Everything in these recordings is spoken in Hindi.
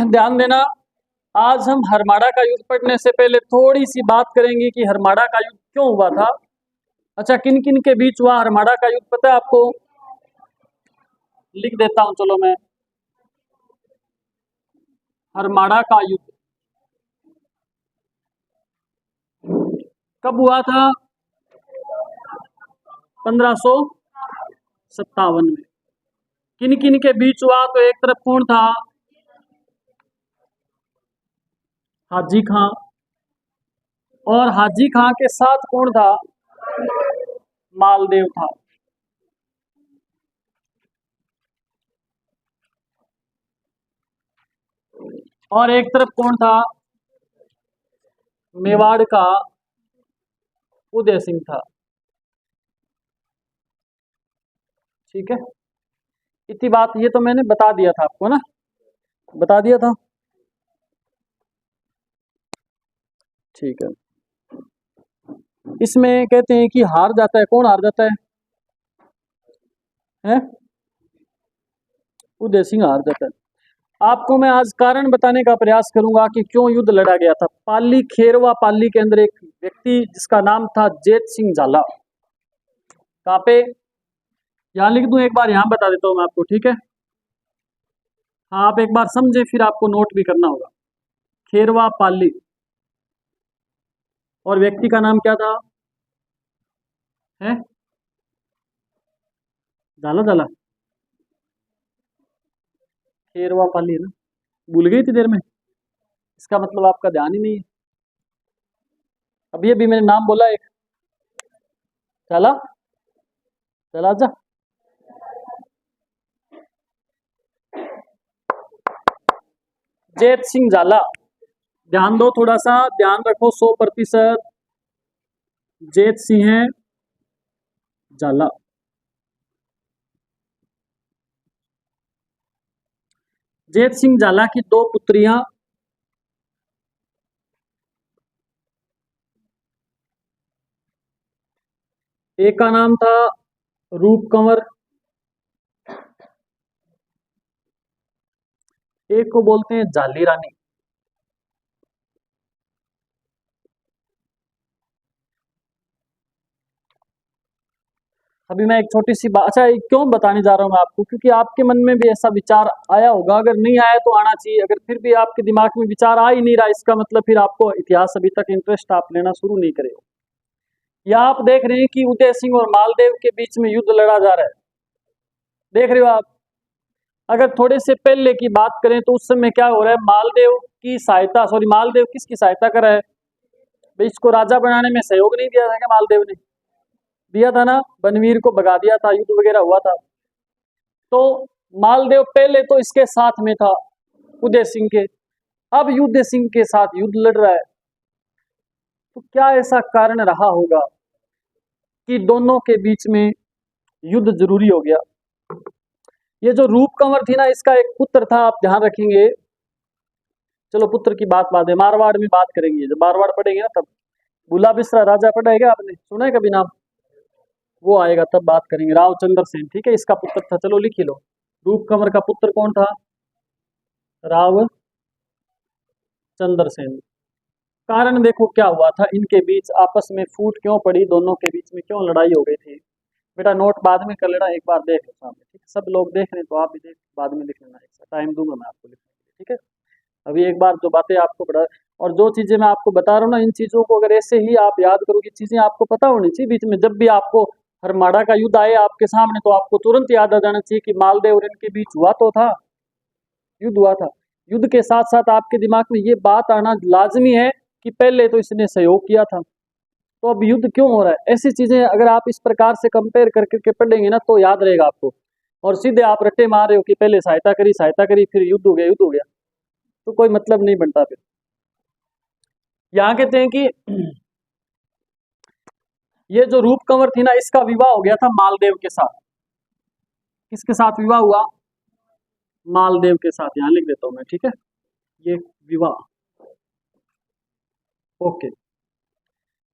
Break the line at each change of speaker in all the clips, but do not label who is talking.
ध्यान देना, आज हम हरमाड़ा का युद्ध पढ़ने से पहले थोड़ी सी बात करेंगे कि हरमाड़ा का युद्ध क्यों हुआ था। अच्छा, किन किन के बीच हुआ हरमाड़ा का युद्ध पता है आपको? लिख देता हूं, चलो मैं। हरमाड़ा का युद्ध कब हुआ था? 1557 में। किन किन के बीच हुआ? तो एक तरफ कौन था? हाजी खां। और हाजी खां के साथ कौन था? मालदेव था। और एक तरफ कौन था? मेवाड़ का उदय सिंह था। ठीक है, इतनी बात ये तो मैंने बता दिया था आपको ना, बता दिया था। ठीक है, इसमें कहते हैं कि हार जाता है, कौन हार जाता है? हैं? उदय सिंह हार जाता है। आपको मैं आज कारण बताने का प्रयास करूंगा कि क्यों युद्ध लड़ा गया था। पाली, खेरवा पाली के अंदर एक व्यक्ति जिसका नाम था जेत सिंह झाला। कहाँ पे? यहाँ लिख दूं एक बार, यहाँ बता देता हूं मैं आपको, ठीक है? हाँ, आप एक बार समझे फिर आपको नोट भी करना होगा। खेरवा पाली, और व्यक्ति का नाम क्या था? है झाला, झाला, खेरवा पाली है ना? भूल गई इतनी देर में, इसका मतलब आपका ध्यान ही नहीं है। अभी मैंने नाम बोला एक, चला चला जा। जेत सिंह झाला, ध्यान दो, थोड़ा सा ध्यान रखो, 100%। जेत सिंह झाला। जेत सिंह झाला की दो पुत्रियां, एक का नाम था रूप कंवर, एक को बोलते हैं झाली रानी। अभी मैं एक छोटी सी बात, अच्छा क्यों बताने जा रहा हूं मैं आपको, क्योंकि आपके मन में भी ऐसा विचार आया होगा, अगर नहीं आया तो आना चाहिए, अगर फिर भी आपके दिमाग में विचार आ ही नहीं रहा, इसका मतलब फिर आपको इतिहास अभी तक इंटरेस्ट आप लेना शुरू नहीं करे हो। या आप देख रहे हैं कि उदय सिंह और मालदेव के बीच में युद्ध लड़ा जा रहा है, देख रहे हो आप? अगर थोड़े से पहले की बात करें तो उस समय क्या हो रहा है? मालदेव की सहायता, सॉरी, मालदेव किसकी सहायता कर रहा है भाई? इसको राजा बनाने में सहयोग नहीं दिया था क्या मालदेव ने? दिया था ना, बनवीर को भगा दिया था, युद्ध वगैरह हुआ था। तो मालदेव पहले तो इसके साथ में था उदय सिंह के, अब उदय सिंह के साथ युद्ध लड़ रहा है। तो क्या ऐसा कारण रहा होगा कि दोनों के बीच में युद्ध जरूरी हो गया? ये जो रूप कंवर थी ना, इसका एक पुत्र था, आप ध्यान रखेंगे। चलो पुत्र की बात बाद है, मारवाड़ में बात करेंगे, जब मारवाड़ पढ़ेंगे ना तब। भूला बिसरा राजा पढ़ा है क्या आपने? सुना है कभी नाम? वो आएगा तब बात करेंगे। रावचंद्र सेन, ठीक है, इसका पुत्र था, चलो लिख ही लो। रूप कंवर का पुत्र कौन था? राव चंद्र सेन। कारण देखो क्या हुआ था, इनके बीच आपस में फूट क्यों पड़ी, दोनों के बीच में क्यों लड़ाई हो गई थी? बेटा नोट बाद में कर लेना, एक बार देख लो सामने, ठीक है? सब लोग देख रहे हैं तो आप भी देख, बाद में लिख लेना, एक टाइम दूंगा मैं आपको लिखने के लिए, ठीक है? अभी एक बार जो बातें आपको बता, और जो चीजें मैं आपको बता रहा हूँ ना, इन चीजों को अगर ऐसे ही आप याद करोगे, चीजें आपको पता होनी चाहिए बीच में, जब भी आपको हरमाड़ा का युद्ध आए आपके सामने तो आपको तुरंत याद आ जाना चाहिए कि मालदेव और इनके बीच हुआ तो था, युद्ध हुआ था। युद्ध के साथ साथ आपके दिमाग में ये बात आना लाजमी है कि पहले तो इसने सहयोग किया था, तो अब युद्ध क्यों हो रहा है? ऐसी चीजें अगर आप इस प्रकार से कंपेयर करके पढ़ेंगे ना तो याद रहेगा आपको। और सीधे आप रट्टे मार रहे हो कि पहले सहायता करी फिर युद्ध हो गया, युद्ध हो गया, तो कोई मतलब नहीं बनता। फिर यहाँ कहते हैं कि ये जो रूप कंवर थी ना, इसका विवाह हो गया था मालदेव के साथ। किसके साथ विवाह हुआ? मालदेव के साथ, यहाँ लिख देता हूं मैं, ठीक है? ये विवाह, ओके,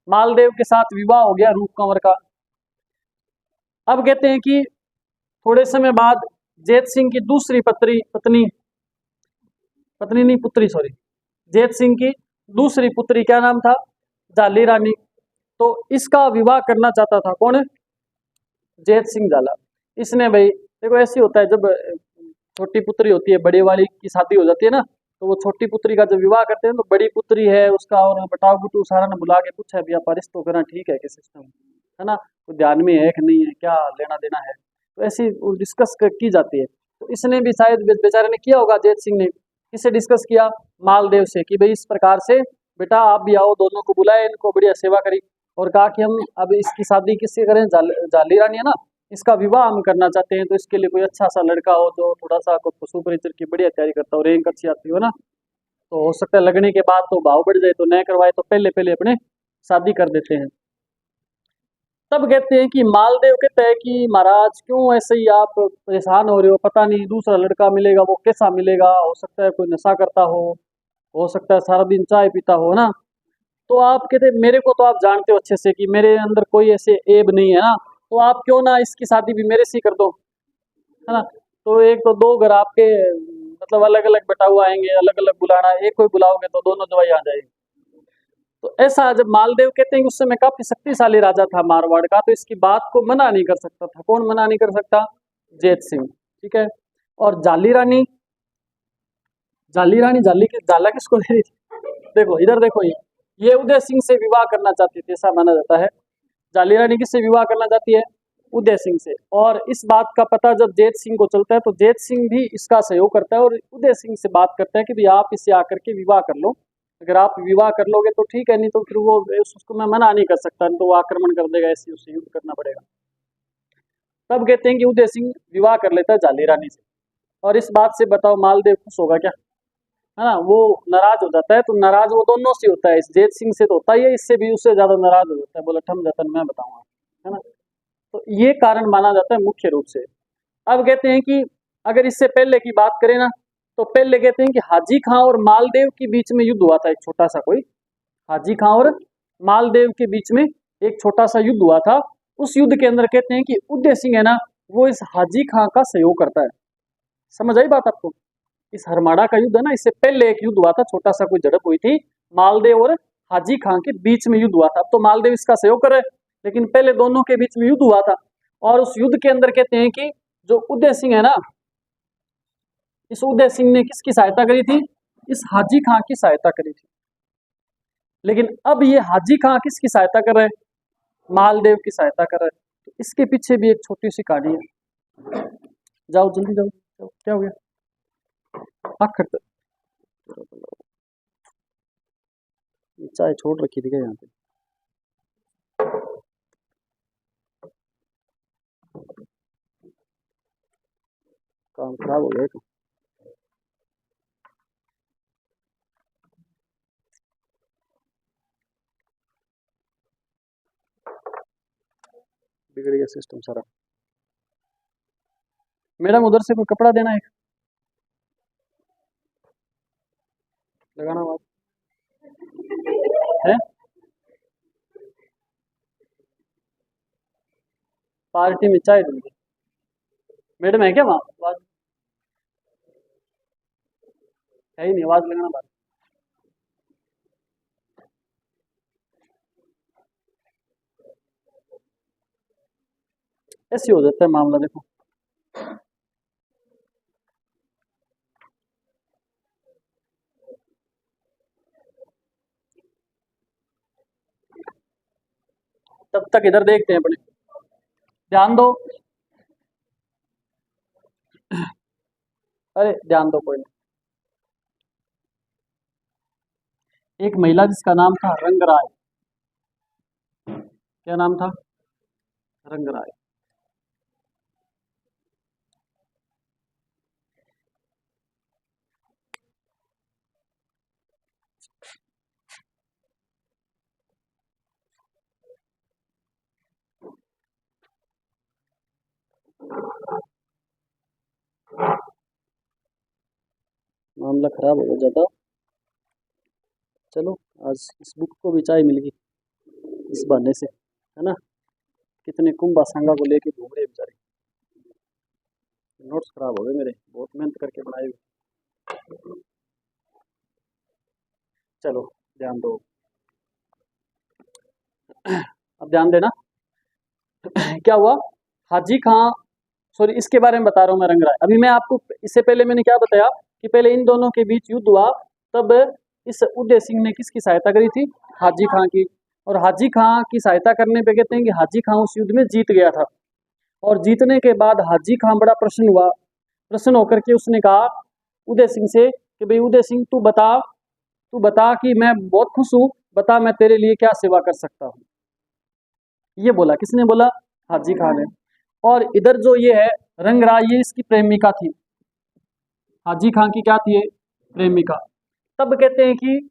मालदेव के साथ विवाह हो गया रूप कंवर का। अब कहते हैं कि थोड़े समय बाद जेत सिंह की दूसरी पत्नी पत्नी नहीं, पुत्री, सॉरी, जैत सिंह की दूसरी पुत्री, क्या नाम था, जाली रानी। तो इसका विवाह करना चाहता था कौन, जैत सिंह झाला। इसने भाई देखो ऐसे होता है, जब छोटी पुत्री होती है, बड़े वाली की शादी हो जाती है ना, तो वो छोटी पुत्री का जब विवाह करते हैं तो बड़ी पुत्री है उसका, और बटाव बुटू सारा ने बुला के पूछा है भैया पारिश तो करना ठीक है कि सिस्टम, है ना, तो ध्यान में है कि नहीं है, क्या लेना देना है, तो ऐसी डिस्कस की जाती है। तो इसने भी शायद बेचारे ने किया होगा, जैत सिंह ने किससे डिस्कस किया, मालदेव से, कि भाई इस प्रकार से बेटा आप भी आओ, दोनों को बुलाए, इनको बढ़िया सेवा करी, और कहा कि हम अब इसकी शादी किससे करें, जाली रानी है ना, इसका विवाह हम करना चाहते हैं, तो इसके लिए कोई अच्छा सा लड़का हो जो थोड़ा सा पशु परिचर की बढ़िया तैयारी करता हो, रैंक अच्छी आती हो ना, तो हो सकता है लगने के बाद तो भाव बढ़ जाए, तो न करवाए तो पहले पहले अपने शादी कर देते हैं। तब कहते हैं कि मालदेव कहते हैं कि महाराज क्यों ऐसे ही आप परेशान हो रहे हो, पता नहीं दूसरा लड़का मिलेगा वो कैसा मिलेगा, हो सकता है कोई नशा करता हो सकता है सारा दिन चाय पीता हो ना, तो आप कहते मेरे को तो आप जानते हो अच्छे से कि मेरे अंदर कोई ऐसे ऐब नहीं है ना, तो आप क्यों ना इसकी शादी भी मेरे से ही कर दो, है ना। तो एक तो दो घर आपके मतलब अलग अलग बटाऊ आएंगे, अलग अलग बुलाना, एक कोई बुलाओगे तो दोनों जवाई आ जाएंगे। तो ऐसा जब मालदेव कहते हैं कि उस समय काफी शक्तिशाली राजा था मारवाड़ का, तो इसकी बात को मना नहीं कर सकता था, कौन मना नहीं कर सकता, जैत सिंह, ठीक है। और जाली रानी, जाली की जाला किसको दे रही थी, देखो इधर देखो, ये उदय सिंह से विवाह करना चाहती थी, ऐसा माना जाता है। जाली रानी किससे विवाह करना चाहती है, उदय सिंह से। और इस बात का पता जब जैत सिंह को चलता है तो जैत सिंह भी इसका सहयोग करता है और उदय सिंह से बात करता है कि भाई आप इससे आकर के विवाह कर लो, अगर आप विवाह कर लोगे तो ठीक है, नहीं तो फिर वो उसको मैं मना नहीं कर सकता, नहीं तो वो आक्रमण कर देगा, ऐसे उससे युद्ध करना पड़ेगा। तब कहते हैं कि उदय सिंह विवाह कर लेता है जाली रानी से, और इस बात से बताओ मालदेव खुश होगा क्या, है ना, वो नाराज हो जाता है। तो नाराज वो दोनों से होता है, इस जैत सिंह से तो होता ही है, इससे भी उससे ज्यादा नाराज हो जाता है, बोला ठम जतन मैं बताऊंगा, है ना। तो ये कारण माना जाता है मुख्य रूप से। अब कहते हैं कि अगर इससे पहले की बात करें ना, तो पहले कहते हैं कि हाजी खां और मालदेव के बीच में युद्ध हुआ था, एक छोटा सा कोई, हाजी खां और मालदेव के बीच में एक छोटा सा युद्ध हुआ था। उस युद्ध के अंदर कहते हैं कि उदय सिंह है ना, वो इस हाजी खां का सहयोग करता है। समझ आई बात आपको, इस हरमाड़ा का युद्ध है ना, इससे पहले एक युद्ध हुआ था, छोटा सा कोई झड़प हुई थी, मालदेव और हाजी खां के बीच में युद्ध हुआ था। अब तो मालदेव इसका सहयोग करे, लेकिन पहले दोनों के बीच में युद्ध हुआ था। और उस युद्ध के अंदर कहते हैं कि जो उदय सिंह है ना, इस उदय सिंह ने किसकी सहायता करी थी, इस हाजी खां की सहायता करी थी। लेकिन अब ये हाजी खां किसकी सहायता कर रहे हैं, मालदेव की सहायता कर रहे हैं। तो इसके पीछे भी एक छोटी सी कहानी है। जाओ जल्दी जाओ, क्या हो गया, आखिर तक चाय छोड़ रखी थी क्या यहाँ पे, काम खराब हो गया तो। बिगड़ गया सिस्टम सारा। मैडम उधर से कोई कपड़ा देना लगाना बात है, पार्टी में चाय दूंगी, मैडम है क्या वहाँ, आवाज है ही नहीं, आवाज लगाना बात। ऐसे हो जाता है मामला, देखो तब तक इधर देखते हैं अपने, ध्यान दो, अरे ध्यान दो कोई नहीं। एक महिला जिसका नाम था रंगराय, क्या नाम था, रंगराय। मामला खराब हो जाता, चलो आज इस बुक को भी चाय मिल गई इस बहाने से, है ना। कितने कुंभा सांगा को लेके घूम रहे बेचारे, नोट्स खराब हो गए मेरे, बहुत मेहनत करके बनाए हुए। चलो ध्यान दो, अब ध्यान देना। क्या हुआ, हाजी खां, सॉरी इसके बारे में बता रहा हूँ मैं, रंगराय। अभी मैं आपको, इससे पहले मैंने क्या बताया कि पहले इन दोनों के बीच युद्ध हुआ, तब इस उदय सिंह ने किसकी सहायता करी थी, हाजी खां की। और हाजी खां की सहायता करने पे कहते हैं कि हाजी खां उस युद्ध में जीत गया था। और जीतने के बाद हाजी खां बड़ा प्रसन्न हुआ, प्रसन्न होकर के उसने कहा उदय सिंह से कि भाई उदय सिंह तू बता कि मैं बहुत खुश हूँ, बता मैं तेरे लिए क्या सेवा कर सकता हूँ। ये बोला, किसने बोला, हाजी खां ने। और इधर जो ये है रंगराय, ये इसकी प्रेमिका थी, हाजी खां की क्या थी, प्रेमिका। तब कहते हैं कि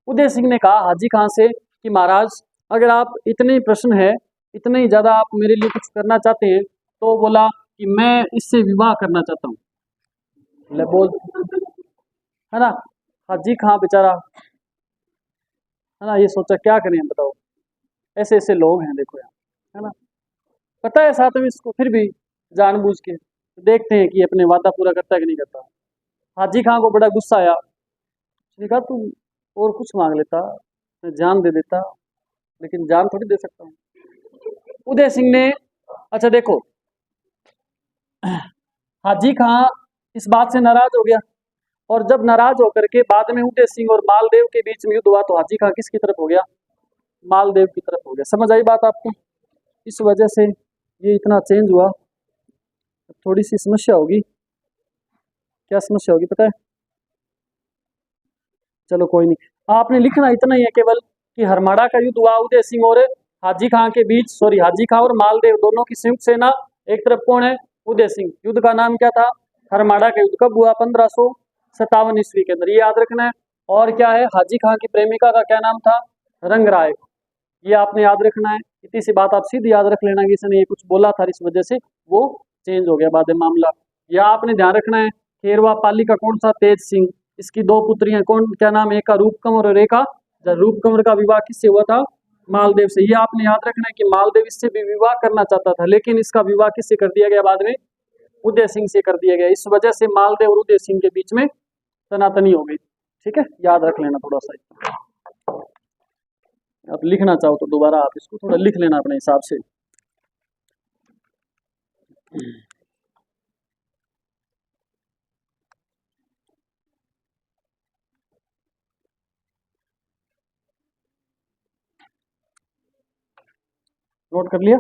उदय सिंह ने कहा हाजी खां से कि महाराज अगर आप इतने ही प्रसन्न है, इतने ही ज्यादा आप मेरे लिए कुछ करना चाहते हैं, तो बोला कि मैं इससे विवाह करना चाहता हूँ। ले बोल, है ना, हाजी खां बेचारा, है ना, ये सोचा क्या करें बताओ, ऐसे ऐसे लोग हैं देखो यार, है ना, पता है साथ में इसको, फिर भी जानबूझ के देखते हैं कि अपने वादा पूरा करता है कि नहीं करता। हाजी खां को बड़ा गुस्सा आया, उसने कहा तू और कुछ मांग लेता, मैं जान दे देता, लेकिन जान थोड़ी दे सकता हूँ। उदय सिंह ने, अच्छा देखो, हाजी खां इस बात से नाराज हो गया। और जब नाराज होकर के बाद में उदय सिंह और मालदेव के बीच में युद्ध हुआ, तो हाजी खां किसकी तरफ हो गया, मालदेव की तरफ हो गया। समझ आई बात आपको, इस वजह से ये इतना चेंज हुआ। थोड़ी सी समस्या होगी, क्या समस्या होगी पता है, चलो कोई नहीं, आपने लिखना इतना ही है केवल कि हरमाड़ा का युद्ध हुआ उदय सिंह और हाजी खां के बीच, सॉरी हाजी खां और मालदेव दोनों की संयुक्त सेना, एक तरफ कौन है, उदय सिंह। युद्ध का नाम क्या था, हरमाड़ा का युद्ध। कब हुआ, 1557 ईस्वी के अंदर, ये याद रखना है। और क्या है, हाजी खां की प्रेमिका का क्या नाम था, रंगराय, ये आपने याद रखना है। इतनी सी बात आप सीधी याद रख लेना कि इसने ये कुछ बोला था, इस वजह से वो चेंज हो गया बाद में मामला। यह आपने ध्यान रखना है, खेरवा पाली का कौन सा, तेज सिंह, इसकी दो पुत्रियां कौन, क्या नाम है, एक का रूप कंवर और एक का, रूप कंवर का विवाह किससे हुआ था, मालदेव से। ये आपने याद रखना है कि मालदेव इससे भी विवाह करना चाहता था, लेकिन इसका विवाह किससे कर दिया गया बाद में, उदय सिंह से कर दिया गया। इस वजह से मालदेव और उदय सिंह के बीच में तनातनी हो गई। ठीक है, याद रख लेना थोड़ा सा। आप लिखना चाहो तो दोबारा आप इसको थोड़ा लिख लेना अपने हिसाब से। नोट कर लिया,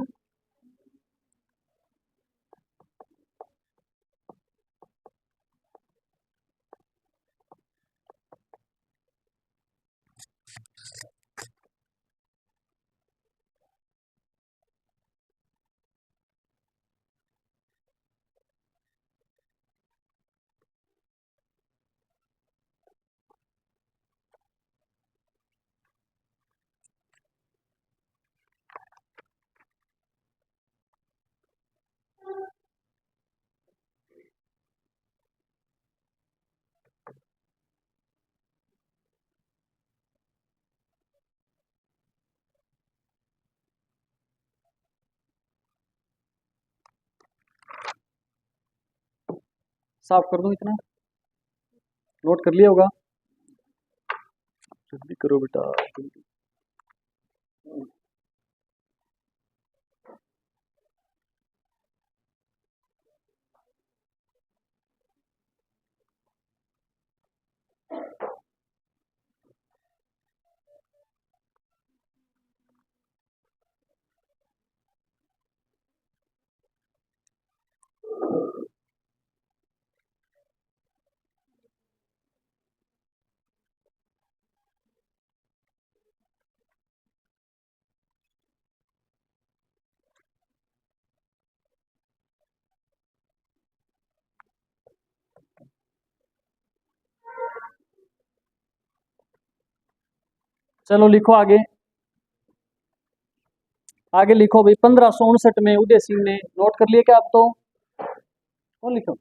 साफ कर दूं इतना, नोट कर लिया होगा, जल्दी करो बेटा जल्दी। चलो लिखो आगे, आगे लिखो भाई। 1559 में उदय सिंह ने, नोट कर लिए क्या आप तो, वो लिखो,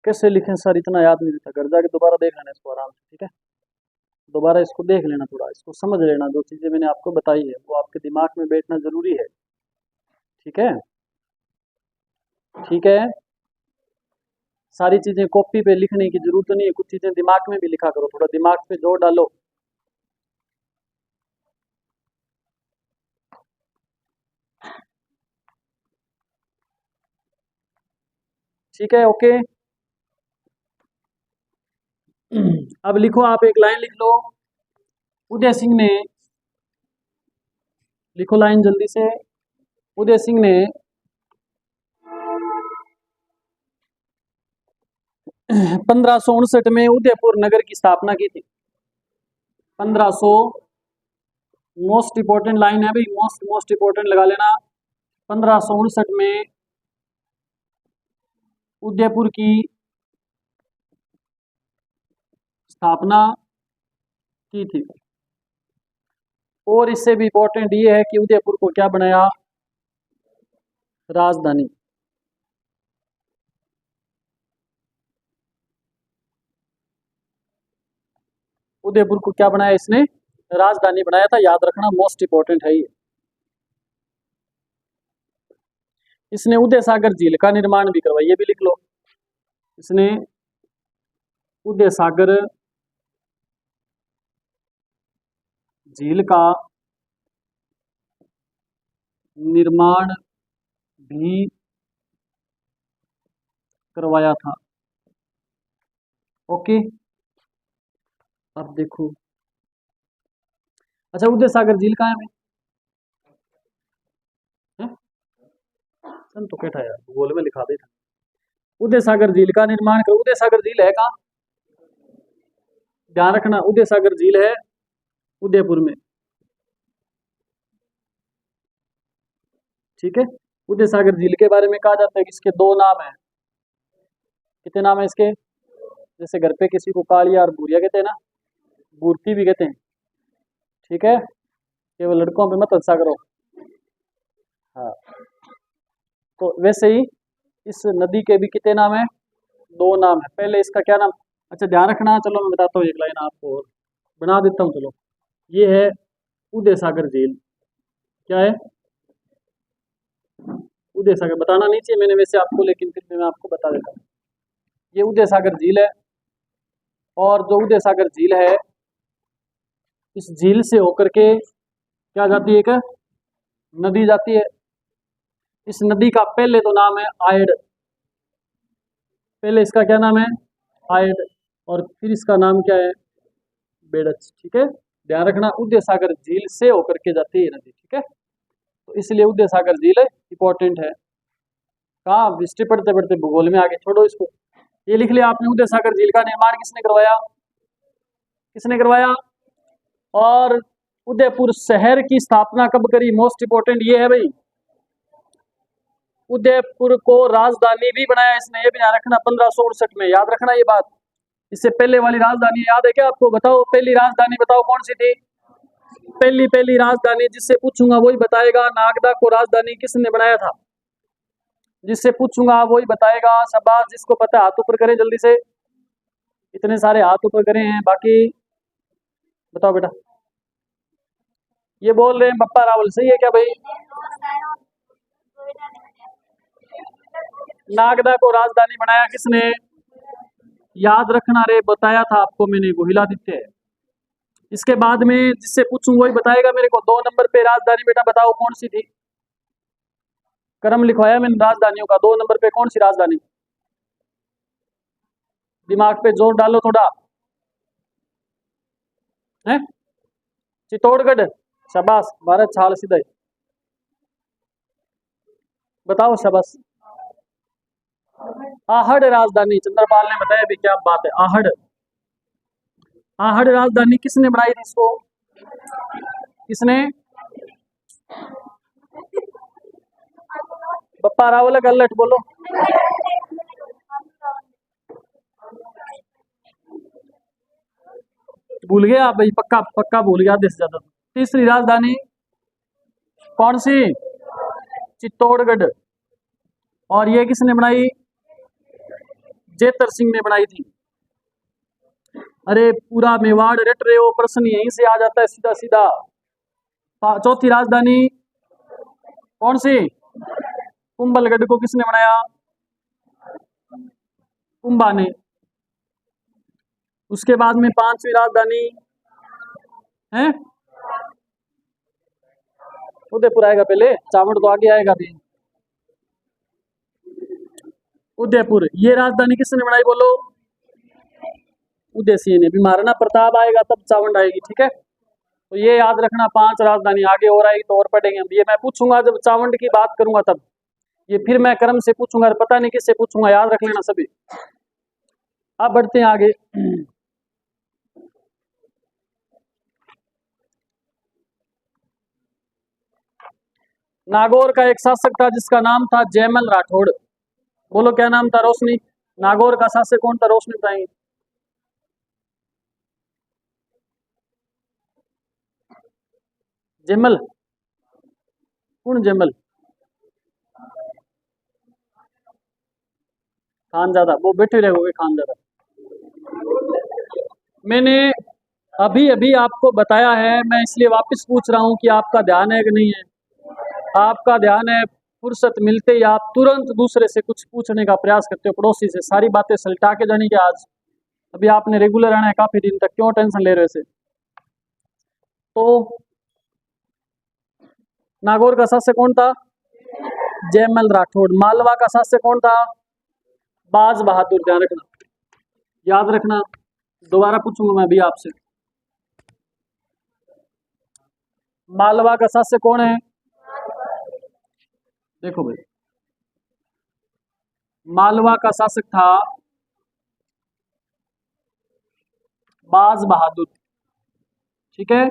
कैसे लिखें सर, इतना याद नहीं रहता, घर जाके दोबारा देख लेना इसको आराम से, ठीक है, दोबारा इसको देख लेना, थोड़ा इसको समझ लेना, जो चीजें मैंने आपको बताई है वो आपके दिमाग में बैठना जरूरी है। ठीक है, ठीक है, सारी चीजें कॉपी पे लिखने की जरूरत नहीं है, कुछ चीजें दिमाग में भी लिखा करो, थोड़ा दिमाग पे जोर डालो। ठीक है, ओके। अब लिखो, आप एक लाइन लिख लो। उदय सिंह ने, लिखो लाइन जल्दी से। उदय सिंह ने 1559 में उदयपुर नगर की स्थापना की थी। 1500, मोस्ट इंपोर्टेंट लाइन है भाई, मोस्ट इंपोर्टेंट लगा लेना। 1559 में उदयपुर की स्थापना की थी। और इससे भी इंपॉर्टेंट ये है कि उदयपुर को क्या बनाया, राजधानी। उदयपुर को क्या बनाया इसने, राजधानी बनाया था, याद रखना, मोस्ट इंपॉर्टेंट है ये। इसने उदय सागर झील का निर्माण भी करवाया, ये भी लिख लो। इसने उदय सागर झील का निर्माण भी करवाया था। ओके, अब देखो। अच्छा, उदय सागर झील कहाँ है भाई? सन तो कैठा यार, भूगोल में लिखा देता। उदय सागर झील का निर्माण कर, उदय सागर झील है कहाँ, ध्यान रखना, उदय सागर झील है उदयपुर में। ठीक है, उदय सागर झील के बारे में कहा जाता है कि इसके दो नाम है। कितने नाम है इसके, जैसे घर पे किसी को कालिया और भूरिया कहते हैं ना, बूरती भी कहते हैं। ठीक है, केवल लड़कों पे मत हंसा करो। हाँ, तो वैसे ही इस नदी के भी कितने नाम है, दो नाम है। पहले इसका क्या नाम, अच्छा ध्यान रखना, चलो मैं बताता हूँ, एक लाइन आपको और बना देता हूँ। चलो, ये है उदय सागर झील। क्या है, उदय सागर बताना नहीं चाहिए मैंने वैसे आपको, लेकिन फिर भी मैं आपको बता देता हूँ। ये उदय सागर झील है, और जो उदय सागर झील है, इस झील से होकर के क्या जाती है, एक नदी जाती है। इस नदी का पहले तो नाम है आयड, पहले इसका क्या नाम है, आयड, और फिर इसका नाम क्या है, बेड़च। ठीक है, ध्यान रखना, उदय सागर झील से होकर के जाती है नदी। ठीक है, तो इसलिए उदय सागर झील इंपॉर्टेंट है। कहाँ हिस्ट्री पढ़ते पढ़ते भूगोल में आगे, छोड़ो इसको। ये लिख लिया आपने, उदय सागर झील का निर्माण किसने करवाया, किसने करवाया। और उदयपुर शहर की स्थापना कब करी, मोस्ट इंपोर्टेंट ये है भाई। उदयपुर को राजधानी भी बनाया इसने, ये भी ध्यान रखना, 1568 में, याद रखना ये बात। इससे पहले वाली राजधानी याद है क्या आपको, बताओ पहली राजधानी बताओ कौन सी थी। पहली पहली राजधानी जिससे पूछूंगा वही बताएगा, नागदा को राजधानी किसने बनाया था, जिससे पूछूंगा वही बताएगा। शाबाश, जिसको पता है हाथ ऊपर करें जल्दी से, इतने सारे हाथ ऊपर करे हैं। बाकी बताओ बेटा, ये बोल रहे हैं बप्पा रावल, सही है क्या भाई। नागदा को राजधानी बनाया किसने, याद रखना रे, बताया था आपको मैंने, गोहिलादित्य है। इसके बाद में जिससे पूछूं वही बताएगा मेरे को। 2 नंबर पे राजधानी बेटा बताओ कौन सी थी, क्रम लिखवाया मैंने राजधानियों का। 2 नंबर पे कौन सी राजधानी, दिमाग पे जोर डालो थोड़ा, है चित्तौड़गढ़। शाबाश, भारत छाल सीधा, बताओ शाबाश। आहड़ राजधानी, चंद्रपाल ने बताया भी, क्या बात है, आहड़। आहड़ राजधानी किसने बनाई थी इसको, किसने, बप्पा रावल गलत बोलो। भूल गया भाई, पक्का पक्का भूल गया, आधे से ज्यादा। तीसरी राजधानी कौन सी, चित्तौड़गढ़। और ये किसने बनाई, जेतर सिंह ने बनाई थी। अरे पूरा मेवाड़ रट रहे हो, प्रश्न यहीं से आ जाता है सीधा सीधा। चौथी राजधानी कौन सी, कुंभलगढ़ को किसने बनाया, कुंभा ने। उसके बाद में पांचवी राजधानी है उदयपुर आएगा, पहले चावड़ तो आगे आएगा भी। उदयपुर, ये राजधानी किसने बनाई बोलो? उदय सिंह ने। भी महाराणा प्रताप आएगा तब चावंड आएगी, ठीक है। तो ये याद रखना, 5 राजधानी आगे और आएगी तो और पढ़ेंगे हम। ये मैं पूछूंगा जब चावंड की बात करूंगा तब। ये फिर मैं क्रम से पूछूंगा, पता नहीं किससे पूछूंगा, याद रख लेना सभी। अब बढ़ते हैं आगे। नागौर का एक शासक था जिसका नाम था जयमल राठौड़। बोलो क्या नाम था? रोशनी। नागौर का शासक कौन था? रोशनी बताएंगे। जयमल, कौन जयमल? खानजादा, वो बैठे रहोगे खानजादा। मैंने अभी अभी आपको बताया है, मैं इसलिए वापस पूछ रहा हूं कि आपका ध्यान है कि नहीं है। आपका ध्यान है, फुर्सत मिलते ही आप तुरंत दूसरे से कुछ पूछने का प्रयास करते हो, पड़ोसी से सारी बातें सलटा के जानी कि आज अभी आपने रेगुलर आना है काफी दिन तक, क्यों टेंशन ले रहे थे? तो नागौर का शासक कौन था? जयमल राठौड़। मालवा का शासक कौन था? बाज बहादुर। ध्यान रखना, याद रखना, दोबारा पूछूंगा मैं अभी आपसे। मालवा का शासक कौन है? देखो भाई, मालवा का शासक था बाज बहादुर, ठीक है।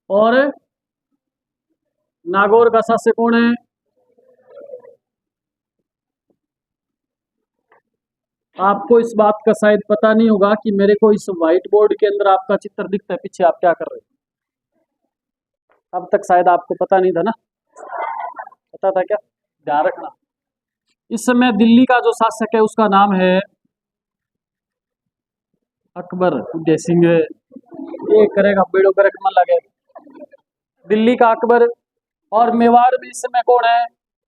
और नागौर का शासक कौन है? आपको इस बात का शायद पता नहीं होगा कि मेरे को इस व्हाइट बोर्ड के अंदर आपका चित्र दिखता है, पीछे आप क्या कर रहे हो। अब तक शायद आपको पता नहीं था ना, पता था क्या? ध्यान रखना। इस समय दिल्ली का जो शासक है उसका नाम है अकबर उदय सिंह। ये करेगा बेड़ो करक मन लगे, दिल्ली का अकबर। और मेवाड़ में इस समय कौन है?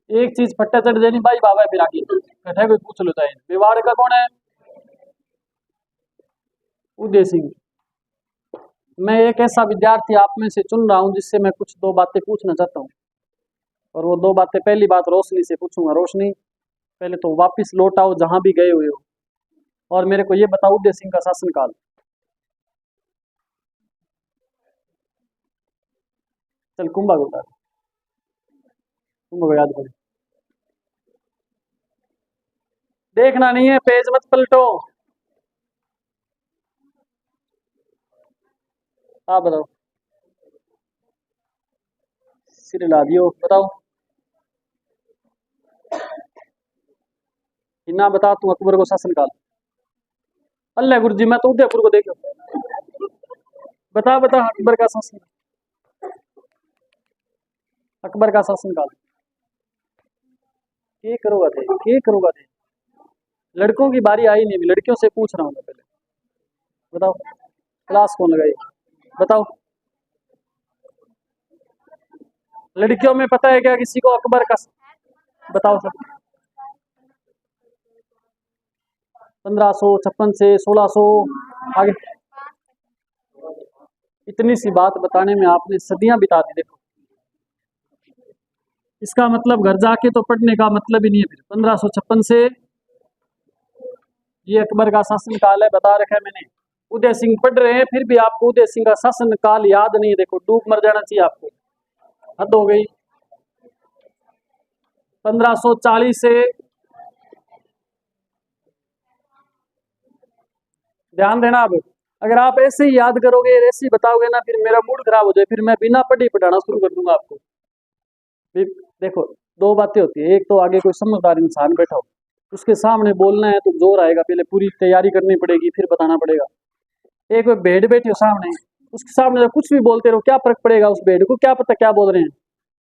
एक चीज फट्टा चढ़ जानी भाई बाबा, फिर आगे कहता कोई पूछ लेता है। मेवाड़ का कौन है? उदय सिंह। मैं एक ऐसा विद्यार्थी आप में से चुन रहा हूं जिससे मैं कुछ 2 बातें पूछना चाहता हूं, और वो 2 बातें, पहली बात रोशनी से पूछूंगा। रोशनी, पहले तो वापिस लौट आओ जहां भी गए हुए हो, और मेरे को ये बताओ उदय सिंह का शासनकाल। चल कुंभा को बता, कुंभा को याद करो। देखना नहीं है, पेज मत पलटो। आप बताओ, सिर हिला दियो, बताओ। इन्ना बता तू अकबर को शासनकाल। अल्लाह गुरु जी, मैं तो उदयपुर को देखो। बता बता अकबर का शासन, अकबर का शासनकाल। के करोगा थे, के करोगा थे? लड़कों की बारी आई नहीं, लड़कियों से पूछ रहा हूँ मैं पहले। बताओ, क्लास कौन लगाई? बताओ, लड़कियों में पता है क्या किसी को अकबर का? बताओ सब। 1556 से 1600 आगे। इतनी सी बात बताने में आपने सदियां बिता दी। देखो, इसका मतलब घर जाके तो पढ़ने का मतलब ही नहीं है फिर। 1556 से ये अकबर का शासन काल है, बता रखा है मैंने। उदय सिंह पढ़ रहे हैं फिर भी आपको उदय सिंह का शासन काल याद नहीं है। देखो, डूब मर जाना चाहिए आपको, हद हो गई। 1540 से, ध्यान देना। अब अगर आप ऐसे ही याद करोगे, ऐसे ही बताओगे ना, फिर मेरा मूड खराब हो जाए, फिर मैं बिना पढ़े पढ़ाना शुरू कर दूंगा आपको। फिर देखो, 2 बातें होती है। एक तो आगे कोई समझदार इंसान बैठा हो, उसके सामने बोलना है तो जोर आएगा, पहले पूरी तैयारी करनी पड़ेगी, फिर बताना पड़ेगा। एक भेड़ बैठी हो सामने, उसके सामने तो कुछ भी बोलते रहो, क्या फर्क पड़ेगा? उस भेड़ को क्या पता क्या बोल रहे हैं,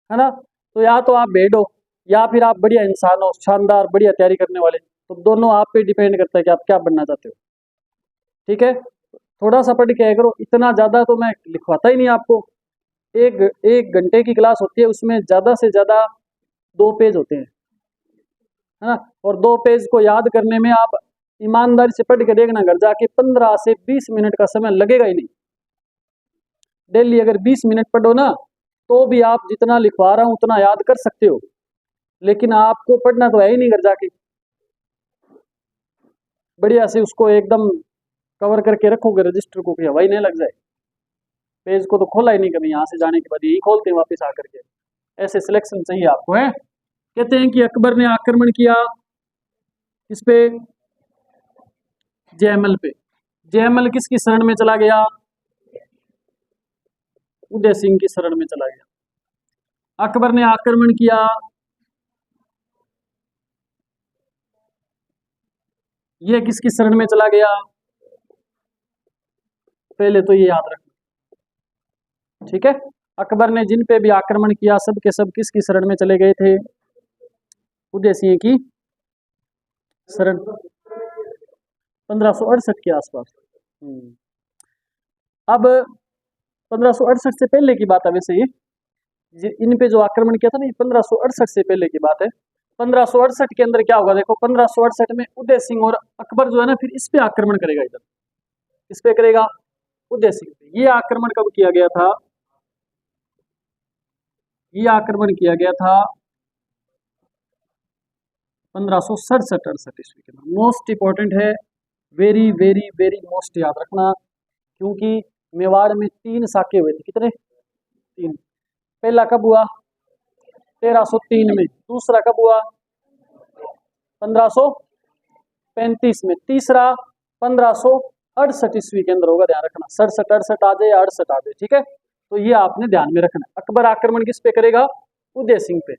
है ना? तो या तो आप भेड़ हो, या फिर आप बढ़िया इंसान हो, शानदार बढ़िया तैयारी करने वाले। तो दोनों आप पे डिपेंड करता है कि आप क्या बनना चाहते हो, ठीक है। थोड़ा सा पढ़ के आया करो, इतना ज्यादा तो मैं लिखवाता ही नहीं आपको। एक 1 घंटे की क्लास होती है, उसमें ज्यादा से ज्यादा 2 पेज होते हैं, है ना? और 2 पेज को याद करने में आप ईमानदारी से पढ़ के देखना, घर जाके 15 से 20 मिनट का समय लगेगा ही नहीं। डेली अगर 20 मिनट पढ़ो ना तो भी आप जितना लिखवा रहा हूं उतना याद कर सकते हो, लेकिन आपको पढ़ना तो है ही नहीं घर जाके। बढ़िया से उसको एकदम कवर करके रखोगे रजिस्टर को कि हवाई नहीं लग जाए। पेज को तो खोला ही नहीं कभी, यहाँ से जाने के बाद यही खोलते हैं वापस आकर के। ऐसे सिलेक्शन चाहिए आपको है। कहते हैं कि अकबर ने आक्रमण किया किस पे? जयमल पे। जयमल किसकी शरण में चला गया? उदय सिंह की शरण में चला गया। अकबर ने आक्रमण किया, यह किसकी शरण में चला गया? पहले तो ये याद रखना, ठीक है। अकबर ने जिन पे भी आक्रमण किया सब के सब किसकी शरण में चले गए थे? उदय सिंह की शरण। 1568 के आसपास। अब 1568 से पहले की बात है वैसे इन पे जो आक्रमण किया था ना, ये 1568 से पहले की बात है। 1568 के अंदर क्या होगा देखो, 1568 में उदय सिंह और अकबर जो है ना फिर इस पे आक्रमण करेगा, इधर इस पे करेगा उदय सिंह पे। ये आक्रमण कब किया गया था? ये आक्रमण किया गया था 1567-68 ईस्वी के अंदर। मोस्ट इंपॉर्टेंट है, वेरी वेरी वेरी मोस्ट याद रखना, क्योंकि मेवाड़ में 3 साके हुए थे। कितने? 3। पहला कब हुआ? 1303 में। दूसरा कब हुआ? 1535 में। तीसरा 1568 ईस्वी के अंदर होगा, ध्यान रखना। 67-68 आ जाए या 68 आ जाए, ठीक है। तो ये आपने ध्यान में रखना। अकबर आक्रमण किस पे करेगा? उदय सिंह पे।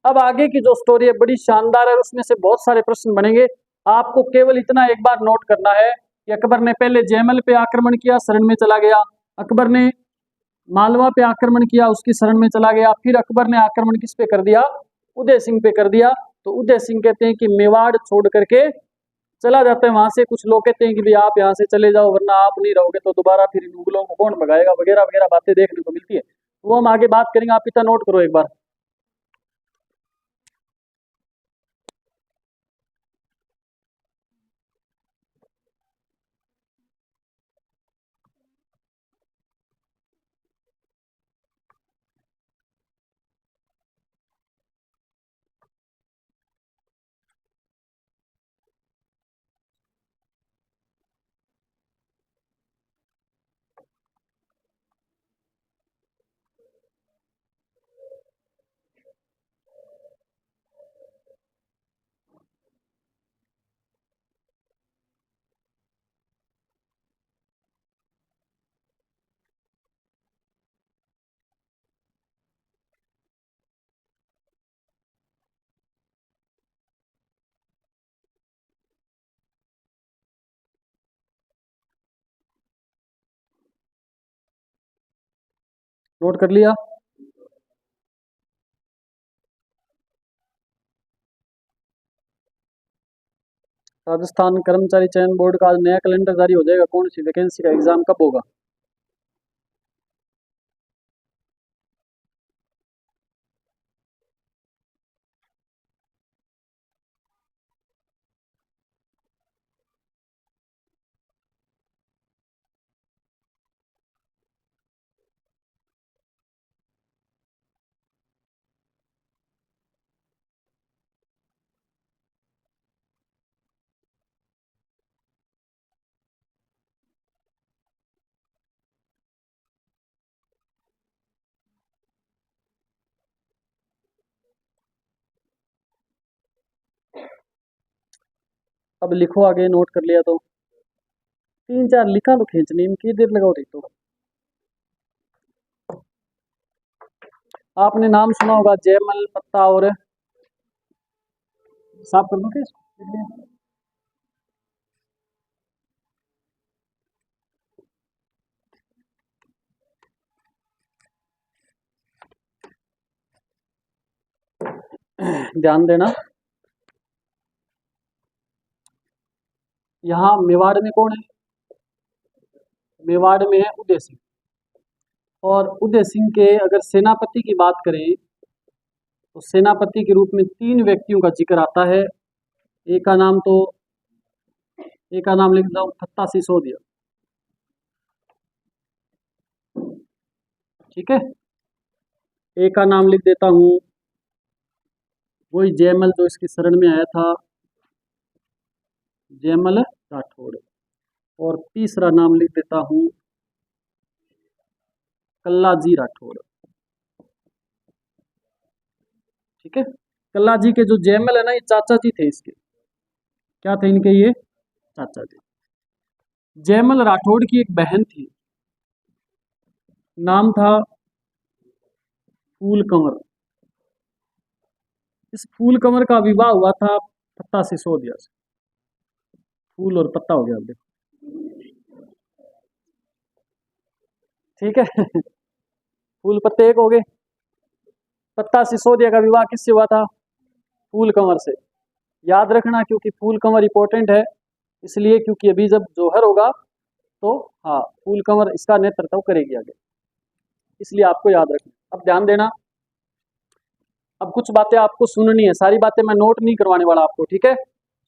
अब आगे की जो स्टोरी है बड़ी शानदार है, उसमें से बहुत सारे प्रश्न बनेंगे। आपको केवल इतना एक बार नोट करना है कि अकबर ने पहले जयमल पे आक्रमण किया, शरण में चला गया। अकबर ने मालवा पे आक्रमण किया, उसकी शरण में चला गया। फिर अकबर ने आक्रमण किस पे कर दिया? उदय सिंह पे कर दिया। तो उदय सिंह कहते हैं कि मेवाड़ छोड़ करके चला जाता है वहां से। कुछ लोग कहते हैं कि भाई आप यहाँ से चले जाओ वरना आप नहीं रहोगे तो दोबारा फिर इन मुगलों को कौन भगाएगा, वगैरह वगैरह बातें देखने को मिलती है। वो हम आगे बात करेंगे, आप इतना नोट करो एक बार। नोट कर लिया? राजस्थान कर्मचारी चयन बोर्ड का आज नया कैलेंडर जारी हो जाएगा। कौन सी वैकेंसी का एग्जाम कब होगा? अब लिखो आगे, नोट कर लिया तो 3-4 लिखा तो खींचने में की देर लगाओ रही। तो आपने नाम सुना होगा जयमल, पत्ता और साफ कर दो क्या इसको? ध्यान देना, यहाँ मेवाड़ में कौन है? मेवाड़ में है उदय सिंह। और उदय सिंह के अगर सेनापति की बात करें तो सेनापति के रूप में 3 व्यक्तियों का जिक्र आता है। एक का नाम तो ए का नाम लिख देता हूँ फत्ता सिसोदिया। ठीक है, ए का नाम लिख देता हूँ वही जयमल जो इसकी शरण में आया था, जयमल राठौड़। और तीसरा नाम लिख देता हूँ कल्लाजी राठौड़। ठीक है, कल्लाजी के जो जयमल है ना, ये चाचा जी थे इसके। क्या थे इनके? ये चाचा जी। जयमल राठौड़ की एक बहन थी, नाम था फूल कंवर। इस फूल कंवर का विवाह हुआ था पत्ता सिसोदिया से। फूल और पत्ता हो गया, अब देखो। ठीक है फूल पत्ते एक हो गए। पत्ता सिसोदिया का विवाह किससे हुआ था? फूल कंवर से। याद रखना, क्योंकि फूल कंवर इंपॉर्टेंट है, इसलिए क्योंकि अभी जब जोहर होगा तो हाँ, फूल कंवर इसका नेतृत्व करेगी आगे, इसलिए आपको याद रखना। अब ध्यान देना, अब कुछ बातें आपको सुननी है, सारी बातें मैं नोट नहीं करवाने वाला आपको। ठीक है,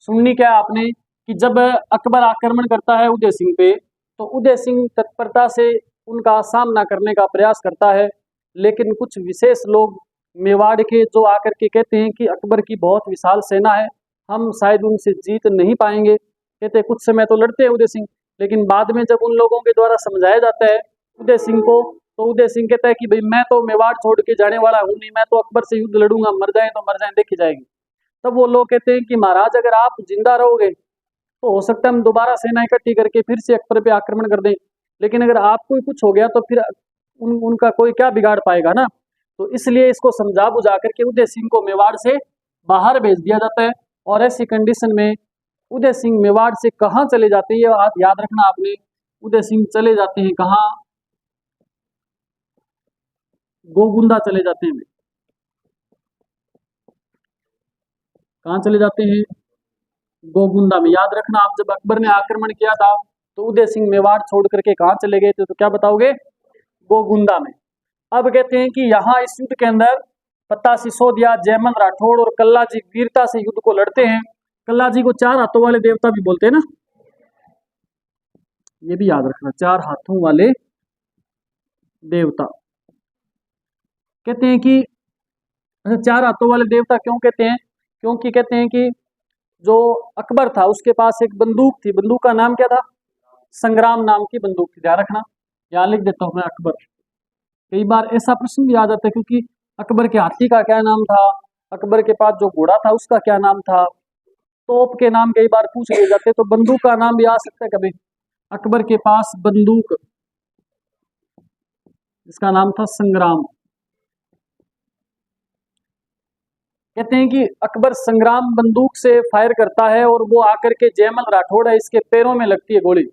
सुननी क्या है आपने कि जब अकबर आक्रमण करता है उदय सिंह पे, तो उदय सिंह तत्परता से उनका सामना करने का प्रयास करता है, लेकिन कुछ विशेष लोग मेवाड़ के जो आकर के कहते हैं कि अकबर की बहुत विशाल सेना है, हम शायद उनसे जीत नहीं पाएंगे। कहते कुछ समय तो लड़ते हैं उदय सिंह, लेकिन बाद में जब उन लोगों के द्वारा समझाया जाता है उदय सिंह को, तो उदय सिंह कहता है कि भाई मैं तो मेवाड़ छोड़ के जाने वाला हूँ नहीं, मैं तो अकबर से युद्ध लड़ूंगा, मर जाए तो मर जाए, देखी जाएगी। तब वो लोग कहते हैं कि महाराज अगर आप जिंदा रहोगे तो हो सकता है हम दोबारा सेना इकट्ठी करके फिर से अकबर पे आक्रमण कर दें, लेकिन अगर आपको ही कुछ हो गया तो फिर उनका कोई क्या बिगाड़ पाएगा ना। तो इसलिए इसको समझा बुझा करके उदय सिंह को मेवाड़ से बाहर भेज दिया जाता है। और ऐसी कंडीशन में उदय सिंह मेवाड़ से कहाँ चले जाते हैं, ये याद रखना आपने। उदय सिंह चले जाते हैं कहाँ? गोगुंदा चले जाते हैं। कहाँ चले जाते हैं? गोगुंदा में। याद रखना, आप जब अकबर ने आक्रमण किया था तो उदय सिंह मेवाड़ छोड़ करके कहाँ चले गए थे, तो क्या बताओगे? गोगुंदा में। अब कहते हैं कि यहाँ इस युद्ध के अंदर पत्ता सिसोदिया, जयमल राठौड़ और कल्लाजी वीरता से युद्ध को लड़ते हैं। कल्लाजी को चार हाथों वाले देवता भी बोलते हैं ना, ये भी याद रखना, चार हाथों वाले देवता। कहते हैं कि अच्छा, चार हाथों वाले देवता क्यों कहते हैं? क्योंकि कहते हैं कि जो अकबर था उसके पास एक बंदूक थी, बंदूक का नाम क्या था? संग्राम नाम की बंदूक थी। ध्यान रखना, यहाँ लिख देता हूं मैं अकबर। कई बार ऐसा प्रश्न भी आ जाता है, क्योंकि अकबर के हाथी का क्या नाम था, अकबर के पास जो घोड़ा था उसका क्या नाम था, तोप के नाम कई बार पूछ लिए जाते, तो बंदूक का नाम भी आ सकता है कभी। अकबर के पास बंदूक, इसका नाम था संग्राम। कहते हैं कि अकबर संग्राम बंदूक से फायर करता है और वो आकर के जयमल राठौड़ है इसके पैरों में लगती है गोली,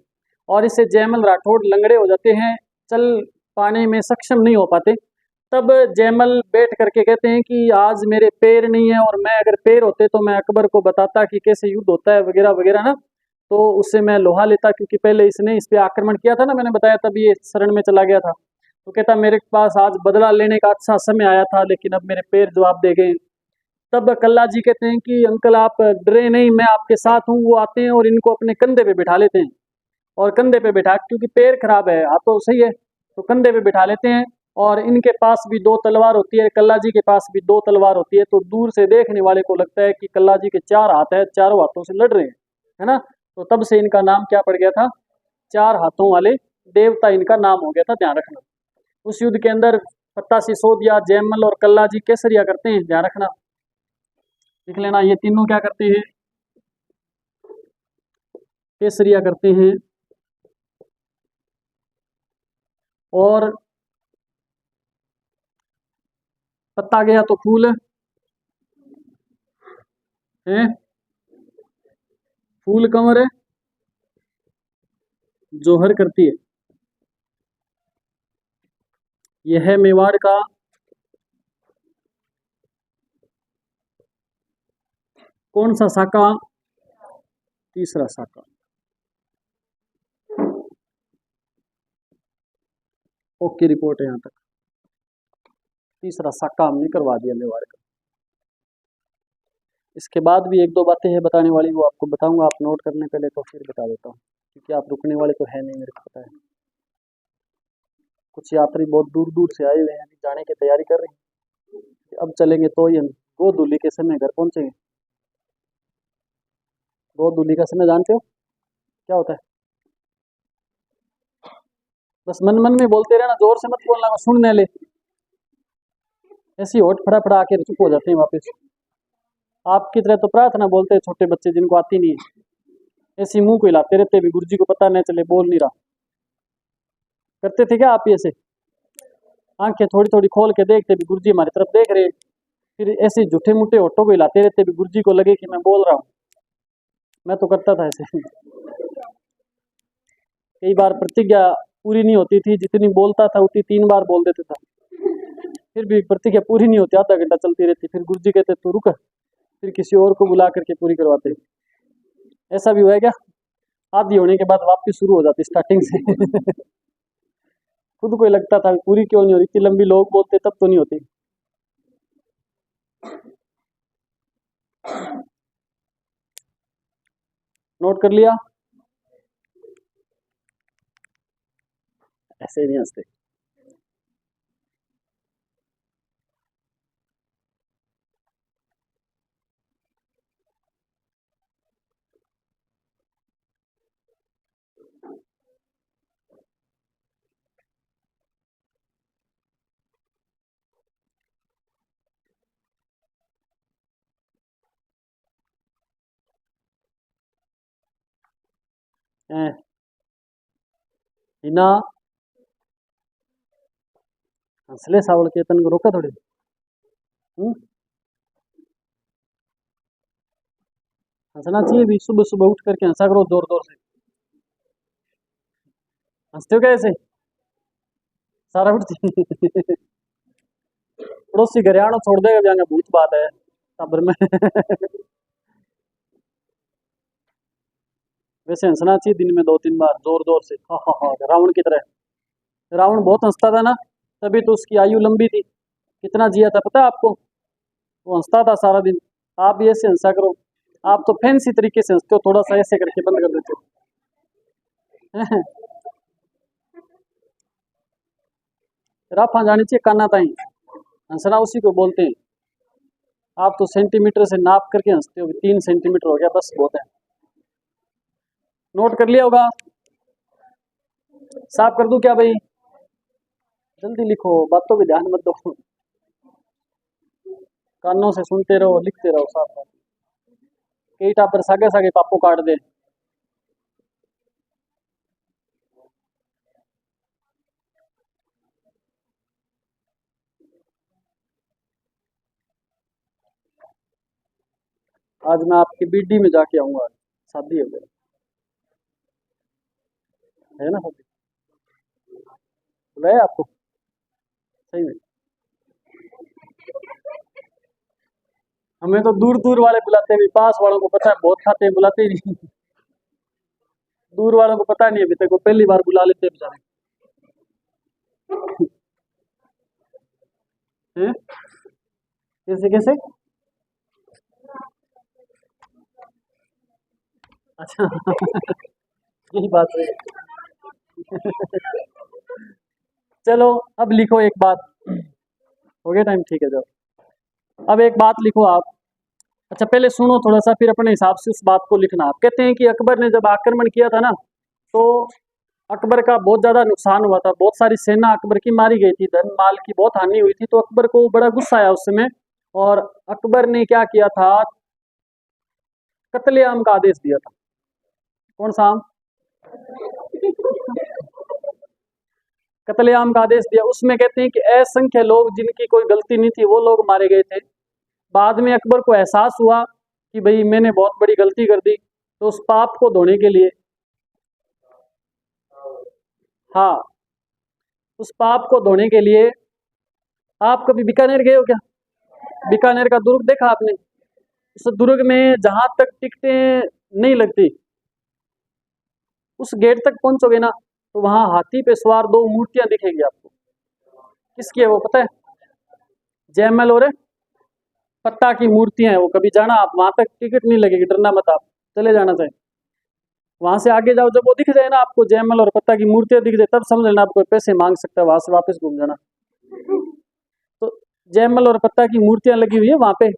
और इससे जयमल राठौड़ लंगड़े हो जाते हैं, चल पाने में सक्षम नहीं हो पाते। तब जयमल बैठ करके कहते हैं कि आज मेरे पैर नहीं है, और मैं अगर पैर होते तो मैं अकबर को बताता कि कैसे युद्ध होता है वगैरह वगैरह ना, तो उससे मैं लोहा लेता, क्योंकि पहले इसने इस पे आक्रमण किया था ना, मैंने बताया, तब ये शरण में चला गया था। तो कहता मेरे पास आज बदला लेने का अच्छा समय आया था, लेकिन अब मेरे पैर जवाब दे गए। तब कल्ला जी कहते हैं कि अंकल आप डरे नहीं, मैं आपके साथ हूँ। वो आते हैं और इनको अपने कंधे पे बिठा लेते हैं, और कंधे पे बिठा, क्योंकि पैर खराब है, हाथ तो सही है, तो कंधे पे बिठा लेते हैं। और इनके पास भी दो तलवार होती है, कल्ला जी के पास भी दो तलवार होती है, तो दूर से देखने वाले को लगता है कि कल्ला जी के चार हाथ है, चारों हाथों से लड़ रहे हैं, है ना। तो तब से इनका नाम क्या पड़ गया था? चार हाथों वाले देवता इनका नाम हो गया था, ध्यान रखना। उस युद्ध के अंदर पत्ता सिसोदिया, जयमल और कल्ला जी केसरिया करते हैं, ध्यान रखना, लिख लेना, ये तीनों क्या करते हैं? केसरिया करते हैं। और पत्ता गया तो फूल है, फूल कंवर है, जोहर करती है। यह है मेवाड़ का कौन सा साका? तीसरा साका। ओके, रिपोर्ट है यहाँ तक। तीसरा साका हमने करवा दिया मेवाड़ का। इसके बाद भी एक दो बातें हैं बताने वाली, वो आपको बताऊंगा। आप नोट करने पहले तो फिर बता देता हूँ, क्योंकि आप रुकने वाले तो है नहीं, मेरे को पता है। कुछ यात्री बहुत दूर दूर से आए हुए हैं, अभी जाने की तैयारी कर रहे हैं। अब चलेंगे तो ही हम गोधूली के समय घर पहुंचेंगे। गोधूली का समय जानते हो क्या होता है? बस मन मन में बोलते रहना, जोर से मत बोलना, मैं सुनने ले। ऐसी होठ फड़ा फड़ा आके चुप हो जाते हैं वापस। आपकी तरह तो प्रार्थना बोलते हैं छोटे बच्चे जिनको आती नहीं है, ऐसी मुंह को हिलाते रहते भी, गुरुजी को पता नहीं चले बोल नहीं रहा। करते थे क्या आप ये ऐसे? आंखें थोड़ी थोड़ी खोल के देखते भी गुरुजी हमारी तरफ देख रहे हैं, फिर ऐसे झूठे मूठे होठों को हिलाते रहते भी गुरुजी को लगे कि मैं बोल रहा हूँ। मैं तो करता था ऐसे। कई बार प्रतिज्ञा पूरी नहीं होती थी, जितनी बोलता था उतनी 3 बार बोल देता था, फिर भी प्रतिज्ञा पूरी नहीं होती, आधा घंटा चलती रहती। फिर गुरुजी कहते तू रुक, फिर किसी और को बुला करके पूरी करवाते। ऐसा भी हुआ है क्या? आधी होने के बाद वापस शुरू हो जाती स्टार्टिंग से। खुद को ही लगता था पूरी क्यों नहीं हो रही, इतनी लंबी लोग बोलते तब तो नहीं होती। नोट कर लिया? ऐसे ही नहीं हंसते। हैं, हिना हंसले सावल के तन को रोका थोड़ी। हंसना चाहिए भी, सुबह सुबह उठ करके हंसा करो जोर जोर से। हंसते हो कैसे? सारा उठती। पड़ोसी घर आना छोड़ देगा जाएंगे, भूत बात है खबर में। वैसे हंसना चाहिए दिन में 2-3 बार जोर जोर से, हा हा हा, रावण की तरह। रावण बहुत हंसता था ना, तभी तो उसकी आयु लंबी थी। कितना जिया था पता है आपको? वो हंसता था सारा दिन। आप भी ऐसे हंसा करो। आप तो फैंसी तरीके से हंसते हो, थोड़ा सा ऐसे करके बंद कर देते हो। राफा जानी चाहिए काना ताई, हंसना उसी को बोलते हैं। आप तो सेंटीमीटर से नाप करके हंसते हो, 3 सेंटीमीटर हो गया बस बहुत है। नोट कर लिया होगा? साफ कर दूं क्या भाई? जल्दी लिखो, बातों पे ध्यान मत दो, कानों से सुनते रहो, लिखते रहो साफ साफ। कई टापर सागे सागे पापो काट दे। आज मैं आपकी बीडी में जाके आऊंगा, शादी हो गई है ना? शादी बुलाया आपको सही में? हमें तो दूर दूर वाले बुलाते हैं, पास वालों को पता है बहुत खाते हैं, बुलाते ही नहीं। दूर वालों को पता नहीं, अभी तक वो पहली बार बुला लेते हैं बेचारे। हैं? कैसे कैसे? अच्छा। यही बात है। चलो अब लिखो एक बात, हो गया टाइम? ठीक है जाओ। अब एक बात लिखो आप। अच्छा पहले सुनो थोड़ा सा, फिर अपने हिसाब से उस बात को लिखना। आप कहते हैं कि अकबर ने जब आक्रमण किया था ना, तो अकबर का बहुत ज्यादा नुकसान हुआ था, बहुत सारी सेना अकबर की मारी गई थी, धन माल की बहुत हानि हुई थी। तो अकबर को बड़ा गुस्सा आया उस समय, और अकबर ने क्या किया था, कत्लेआम का आदेश दिया था। कौन सा आम? कत्लेआम का आदेश दिया। उसमें कहते हैं कि असंख्य लोग जिनकी कोई गलती नहीं थी वो लोग मारे गए थे। बाद में अकबर को एहसास हुआ कि भाई मैंने बहुत बड़ी गलती कर दी, तो उस पाप को धोने के लिए, हाँ, उस पाप को धोने के लिए, आप कभी बीकानेर गए हो क्या? बीकानेर का दुर्ग देखा आपने? उस दुर्ग में जहां तक टिकटें नहीं लगती, उस गेट तक पहुंचोगे ना, तो वहां हाथी पे सवार 2 मूर्तियां दिखेंगी आपको। किसकी है वो पता है? जयमल और पत्ता की मूर्तियां हैं, वो कभी जाना आप वहां तक, टिकट नहीं लगेगी, डरना मत आप, चले जाना चाहिए। वहां से आगे जाओ, जब वो दिख जाए ना आपको, जयमल और पत्ता की मूर्तियां दिख जाए, तब समझ लेना आपको पैसे मांग सकता है, वहां से वापस घूम जाना। तो जयमल और पत्ता की मूर्तियां लगी हुई है वहां पे।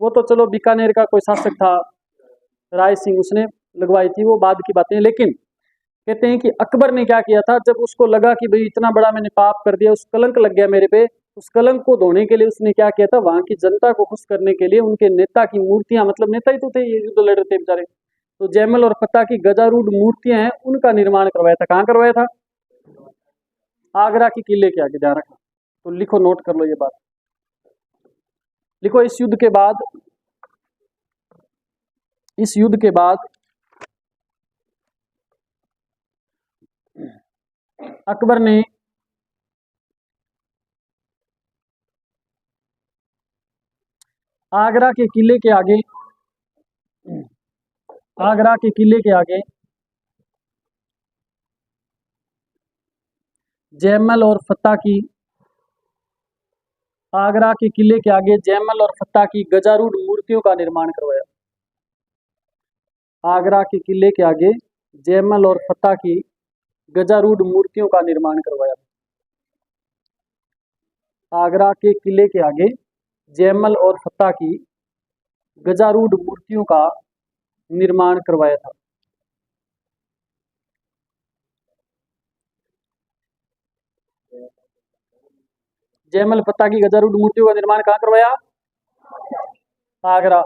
वो तो चलो बीकानेर का कोई शासक था राय सिंह, उसने लगवाई थी, वो बाद की बातें हैं। लेकिन कहते हैं कि अकबर ने क्या किया था, जब उसको लगा कि भाई इतना बड़ा मैंने पाप कर दिया, उस कलंक लग गया मेरे पे, उस कलंक को धोने के लिए उसने क्या किया था, वहां की जनता को खुश करने के लिए उनके नेता की मूर्तियां, मतलब नेता ही तो थे, ये युद्ध लड़ रहे थे बेचारे, तो जयमल और पत्ता की गजारूढ़ मूर्तियां हैं, उनका निर्माण करवाया था। कहाँ करवाया था? आगरा के किले के आगे, ध्यान रखना। तो लिखो, नोट कर लो ये बात। लिखो, इस युद्ध के बाद अकबर ने आगरा के किले के आगे, आगरा के किले के आगे जयमल और फत्ता की, आगरा के किले के आगे जयमल और फत्ता की गजारूढ़ मूर्तियों का निर्माण करवाया। आगरा के किले के आगे जयमल और फत्ता की गजारूढ़ मूर्तियों का निर्माण करवाया। आगरा के किले के आगे जयमल और फत्ता की गजारूढ़ मूर्तियों का निर्माण करवाया था। जयमल फत्ता की गजारूढ़ मूर्तियों का निर्माण कहाँ करवाया? आगरा।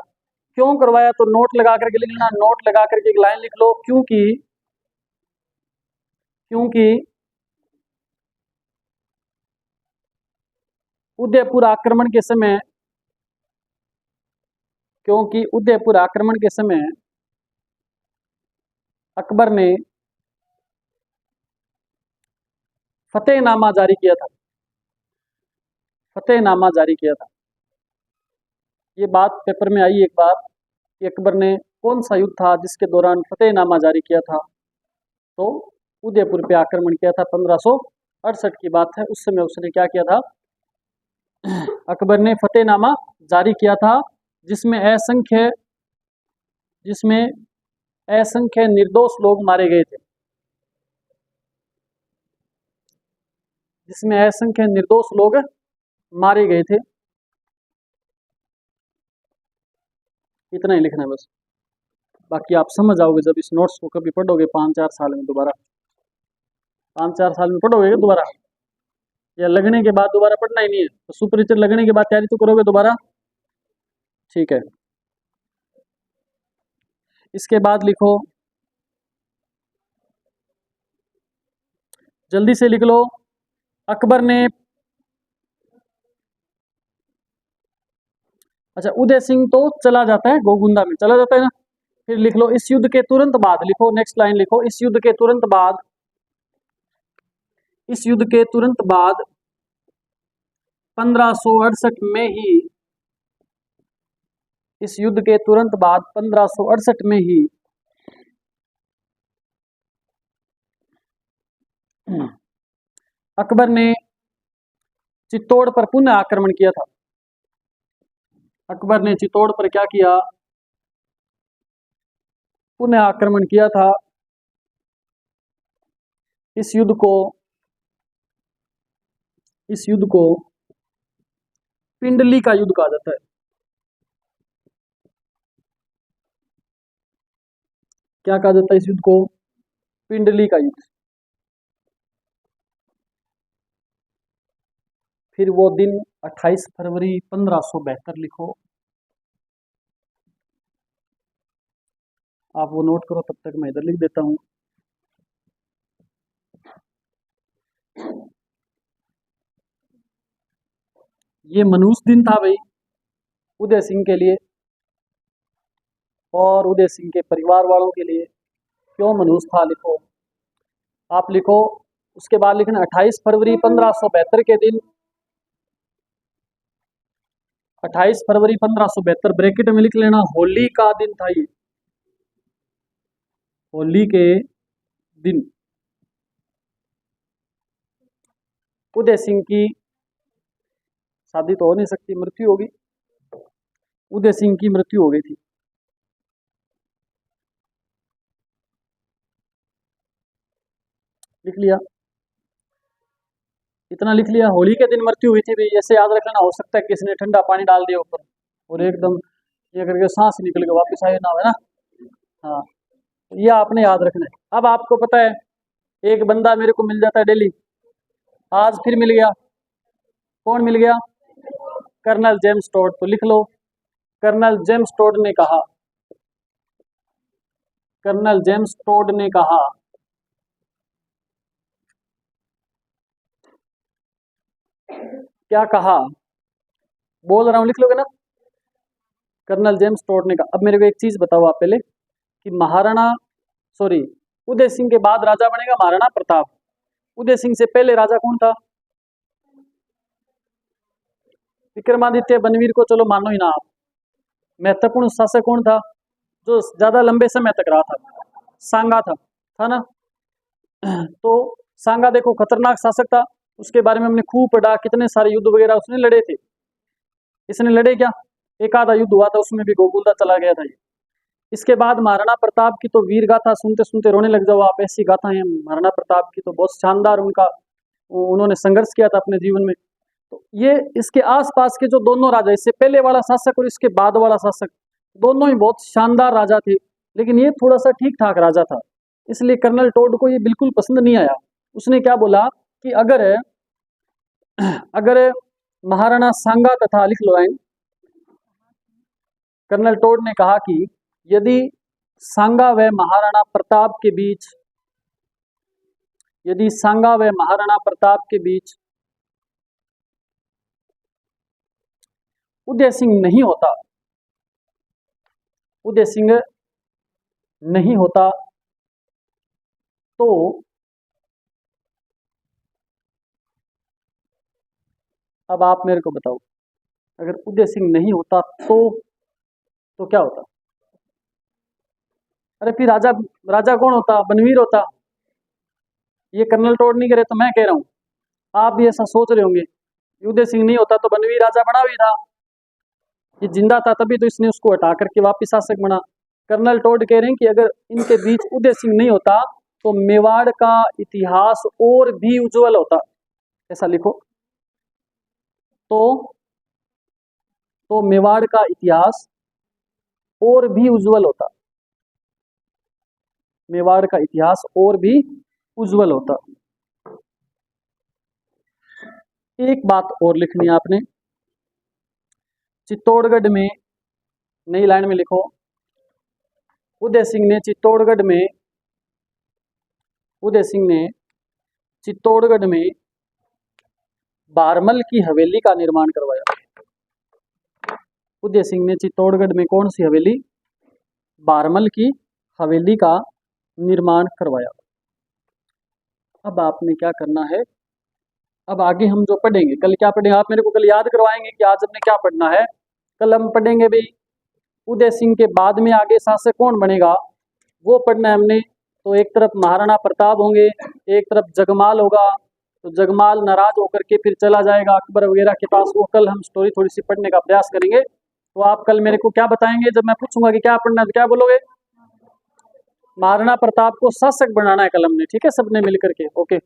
क्यों करवाया? तो नोट लगा करके लिख लेना, नोट लगा करके एक लाइन लिख लो, क्योंकि क्योंकि उदयपुर आक्रमण के समय, क्योंकि उदयपुर आक्रमण के समय अकबर ने फतेहनामा जारी किया था। फतेहनामा जारी किया था। ये बात पेपर में आई एक बार कि अकबर ने कौन सा युद्ध था जिसके दौरान फतेहनामा जारी किया था, तो उदयपुर पे आक्रमण किया था, 1568 की बात है। उस समय उसने क्या किया था, अकबर ने फतेहनामा जारी किया था, जिसमें असंख्य जिसमें असंख्य निर्दोष लोग मारे गए थे, जिसमें असंख्य निर्दोष लोग मारे गए थे। इतना ही लिखना है बस, बाकी आप समझ आओगे जब इस नोट्स को कभी पढ़ोगे 5-4 साल में दोबारा। 5-4 साल में पढ़ोगे दोबारा, या लगने के बाद दोबारा पढ़ना ही नहीं है, तो सुपरिचित लगने के बाद तैयारी तो करोगे दोबारा, ठीक है। इसके बाद लिखो, जल्दी से लिख लो। अकबर ने, अच्छा उदय सिंह तो चला जाता है, गोगुंदा में चला जाता है ना। फिर लिख लो, इस युद्ध के तुरंत बाद, लिखो नेक्स्ट लाइन लिखो, इस युद्ध के तुरंत बाद, इस युद्ध के तुरंत बाद 1568 में ही, इस युद्ध के तुरंत बाद 1568 में ही अकबर ने चित्तौड़ पर पुनः आक्रमण किया था। अकबर ने चित्तौड़ पर क्या किया, पुनः आक्रमण किया था। इस युद्ध को, इस युद्ध को पिंडली का युद्ध कहा जाता है। क्या कहा जाता है इस युद्ध को? पिंडली का युद्ध। फिर वो दिन 28 फरवरी 1572, लिखो आप, वो नोट करो, तब तक मैं इधर लिख देता हूं। ये मनहूस दिन था भाई उदय सिंह के लिए और उदय सिंह के परिवार वालों के लिए। क्यों मनहूस था, लिखो आप, लिखो। उसके बाद लिखना 28 फरवरी 1572 के दिन, 28 फरवरी 1572 ब्रैकेट में लिख लेना, होली का दिन था ये, होली के दिन उदय सिंह की शादी तो हो नहीं सकती, मृत्यु होगी। उदय सिंह की मृत्यु हो गई थी। लिख लिया, इतना लिख लिया। होली के दिन मृत्यु हुई थी भाई, ऐसे याद रख लेना। हो सकता है किसी ने ठंडा पानी डाल दिया ऊपर और एकदम ये करके सांस निकल के वापस आए ना, है ना। हाँ, ये आपने याद रखना है। अब आपको पता है एक बंदा मेरे को मिल जाता है डेली, आज फिर मिल गया। कौन मिल गया? Colonel James Tod. तो लिख लो, कर्नल जेम्स टोड ने कहा, कर्नल जेम्स टोड ने कहा, क्या कहा बोल रहा हूं, लिख लोगे ना। कर्नल जेम्स टोड ने कहा। अब मेरे को एक चीज बताओ आप पहले कि महाराणा, सॉरी, उदय सिंह के बाद राजा बनेगा महाराणा प्रताप। उदय सिंह से पहले राजा कौन था? विक्रमादित्य बनवीर को चलो मानो ही ना आप। महत्वपूर्ण शासक कौन था जो ज्यादा लंबे समय तक रहा था? सांगा था ना। तो सांगा देखो खतरनाक शासक था, उसके बारे में हमने खूब पढ़ा, कितने सारे युद्ध वगैरह उसने लड़े थे। इसने लड़े क्या? एक आधा युद्ध हुआ था, उसमें भी गोकुलता चला गया था ये। इसके बाद महाराणा प्रताप की तो वीर गाथा सुनते सुनते रोने लग जाओ आप, ऐसी गाथा है महाराणा प्रताप की तो बहुत शानदार। उनका उन्होंने संघर्ष किया था अपने जीवन में। तो ये इसके आसपास के जो दोनों राजा, इससे पहले वाला शासक और इसके बाद वाला शासक, दोनों ही बहुत शानदार राजा थे, लेकिन ये थोड़ा सा ठीक ठाक राजा था। इसलिए कर्नल टोड को ये बिल्कुल पसंद नहीं आया। उसने क्या बोला कि अगर अगर महाराणा सांगा तथा, लिख लो लाइन, कर्नल टोड ने कहा कि यदि सांगा व महाराणा प्रताप के बीच, यदि सांगा व महाराणा प्रताप के बीच उदय सिंह नहीं होता, उदय सिंह नहीं होता तो अब आप मेरे को बताओ, अगर उदय सिंह नहीं होता तो क्या होता? अरे फिर राजा, राजा कौन होता? बनवीर होता। ये कर्नल टोड नहीं करे तो मैं कह रहा हूं, आप भी ऐसा सोच रहे होंगे। उदय सिंह नहीं होता तो बनवीर राजा बना भी था, ये जिंदा था तभी तो इसने उसको हटा करके वापिस शासक बना। कर्नल टोड कह रहे हैं कि अगर इनके बीच उदय सिंह नहीं होता तो मेवाड़ का इतिहास और भी उज्जवल होता। ऐसा लिखो, तो मेवाड़ का इतिहास और भी उज्जवल होता, मेवाड़ का इतिहास और भी उज्जवल होता। एक बात और लिखनी है आपने, चित्तौड़गढ़ में, नई लाइन में लिखो, उदय सिंह ने चित्तौड़गढ़ में, उदय सिंह ने चित्तौड़गढ़ में बारमल की हवेली का निर्माण करवाया। उदय सिंह ने चित्तौड़गढ़ में कौन सी हवेली? बारमल की हवेली का निर्माण करवाया। अब आपने क्या करना है, अब आगे हम जो पढ़ेंगे, कल क्या पढ़ेंगे आप मेरे को कल याद करवाएंगे कि आज हमने क्या पढ़ना है। कल हम पढ़ेंगे भाई उदय सिंह के बाद में आगे शासक कौन बनेगा, वो पढ़ना है हमने। तो एक तरफ महाराणा प्रताप होंगे, एक तरफ जगमाल होगा, तो जगमाल नाराज होकर के फिर चला जाएगा अकबर वगैरह के पास। वो कल हम स्टोरी थोड़ी सी पढ़ने का प्रयास करेंगे। तो आप कल मेरे को क्या बताएंगे, जब मैं पूछूंगा कि क्या पढ़ना है तो क्या बोलोगे? महाराणा प्रताप को शासक बनाना है कल हमने, ठीक है, सबने मिलकर के। ओके।